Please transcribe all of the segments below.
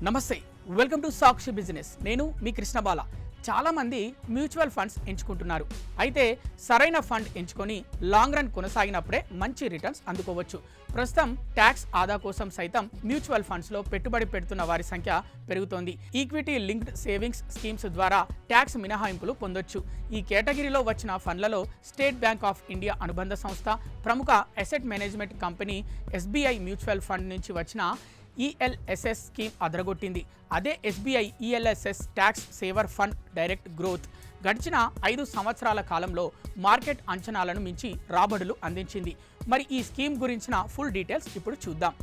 నమస్తే, welcome to Sakshi business. నేను మీ కృష్ణబాల. చాలా మంది మ్యూచువల్ ఫండ్స్ ఎంచుకుంటున్నారు. అయితే సరైన ఫండ్ ఎంచుకొని లాంగ్ రన్ కొనసాగినప్పుడే మంచి రిటర్న్స్ అందుకోవచ్చు. ప్రస్తుతం ట్యాక్స్ ఆదా కోసం సైతం మ్యూచువల్ ఫండ్స్లో పెట్టుబడి పెడుతున్న వారి సంఖ్య పెరుగుతోంది. ఈక్విటీ లింక్డ్ సేవింగ్స్ స్కీమ్స్ ద్వారా ట్యాక్స్ మినహాయింపులు పొందొచ్చు. ఈ కేటగిరీలో వచ్చిన ఫండ్లలో స్టేట్ బ్యాంక్ ఆఫ్ ఇండియా అనుబంధ సంస్థ, ప్రముఖ asset management company SBI mutual fund నుంచి వచ్చిన ఈఎల్ఎస్ఎస్ స్కీమ్ అదరగొట్టింది. అదే SBI ELSS tax saver fund direct growth గడిచిన 5 సంవత్సరాల కాలంలో మార్కెట్ అంచనాలను మించి రాబడులు అందించింది. మరి ఈ స్కీమ్ గురించిన ఫుల్ డీటెయిల్స్ ఇప్పుడు చూద్దాం.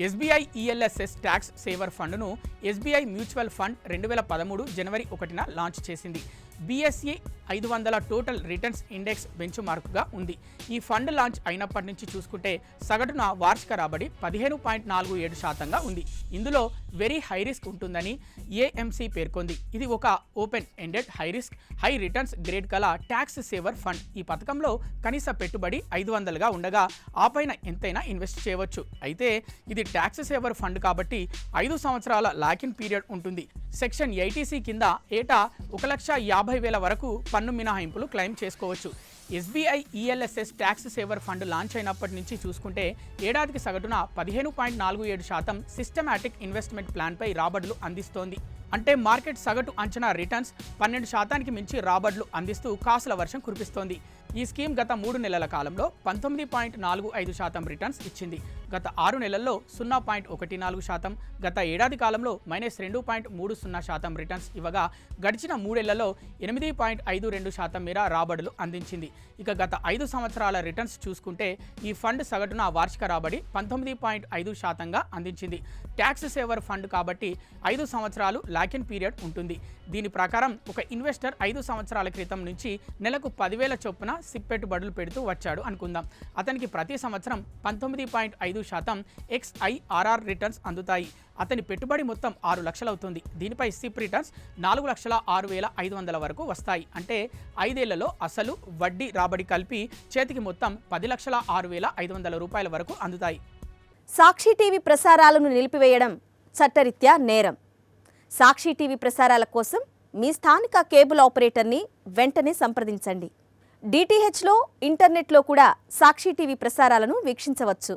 ఎస్బీఐ ఈఎల్ఎస్ఎస్ ట్యాక్స్ సేవర్ ఫండ్ను ఎస్బీఐ మ్యూచువల్ ఫండ్ 2013 జనవరి 1న లాంచ్ చేసింది. BSE 500 టోటల్ రిటర్న్స్ ఇండెక్స్ బెంచ్ మార్క్గా ఉంది. ఈ ఫండ్ లాంచ్ అయినప్పటి నుంచి చూసుకుంటే సగటున వార్షిక రాబడి 15.47% ఉంది. ఇందులో వెరీ హై రిస్క్ ఉంటుందని ఏఎంసీ పేర్కొంది. ఇది ఒక open ended high risk high returns grade గల ట్యాక్స్ సేవర్ ఫండ్. ఈ పథకంలో కనీస పెట్టుబడి 500గా ఉండగా ఆపైన ఎంతైనా ఇన్వెస్ట్ చేయవచ్చు. అయితే ఇది ట్యాక్స్ సేవర్ ఫండ్ కాబట్టి 5 సంవత్సరాల లాకిన్ పీరియడ్ ఉంటుంది. సెక్షన్ 80C కింద ఏటా 1,50,000 వరకు పన్ను మినహాయింపులు క్లెయిమ్ చేసుకోవచ్చు. SBI ELSS tax saver fund launch అయినప్పటి నుంచి చూసుకుంటే ఏడాదికి సగటున 15.47% సిస్టమాటిక్ ఇన్వెస్ట్మెంట్ ప్లాన్పై రాబడులు అందిస్తోంది. అంటే మార్కెట్ సగటు అంచనా రిటర్న్స్ 12% మించి రాబడులు అందిస్తూ కాసుల వర్షం కురిపిస్తోంది. ఈ స్కీమ్ గత 3 నెలల కాలంలో 19.45% రిటర్న్స్ ఇచ్చింది. గత 6 నెలల్లో 0.14%, గత ఏడాది కాలంలో -2.30% రిటర్న్స్ ఇవ్వగా గడిచిన 3 ఏళ్లలో 8.52% మేర రాబడులు అందించింది. ఇక గత 5 సంవత్సరాల రిటర్న్స్ చూసుకుంటే ఈ ఫండ్ సగటున వార్షిక రాబడి 19.5%గా అందించింది. ట్యాక్స్ సేవర్ ఫండ్ కాబట్టి 5 సంవత్సరాలు లాకిన్ పీరియడ్ ఉంటుంది. దీని ప్రకారం ఒక ఇన్వెస్టర్ 5 సంవత్సరాల క్రితం నుంచి నెలకు 10,000 చొప్పున సిప్ పెట్టుబడులు పెడుతూ వచ్చాడు అనుకుందాం. అతనికి ప్రతి సంవత్సరం 19.5% XIRR రిటర్న్స్ అందుతాయి. అతని పెట్టుబడి మొత్తం 6 లక్షలు అవుతుంది. దీనిపై సిప్ రిటర్న్స్ 4,06,500 వరకు వస్తాయి. అంటే 5 ఏళ్లలో అసలు వడ్డీ రాబడి కలిపి చేతికి మొత్తం 10,06,500 రూపాయల వరకు అందుతాయి. సాక్షి టీవీ ప్రసారాలను నిలిపివేయడం చట్టరీత్యా నేరం. సాక్షి టీవీ ప్రసారాల కోసం మీ స్థానిక కేబుల్ ఆపరేటర్ని వెంటనే సంప్రదించండి. DTHలో, ఇంటర్నెట్లో కూడా సాక్షి టీవీ ప్రసారాలను వీక్షించవచ్చు.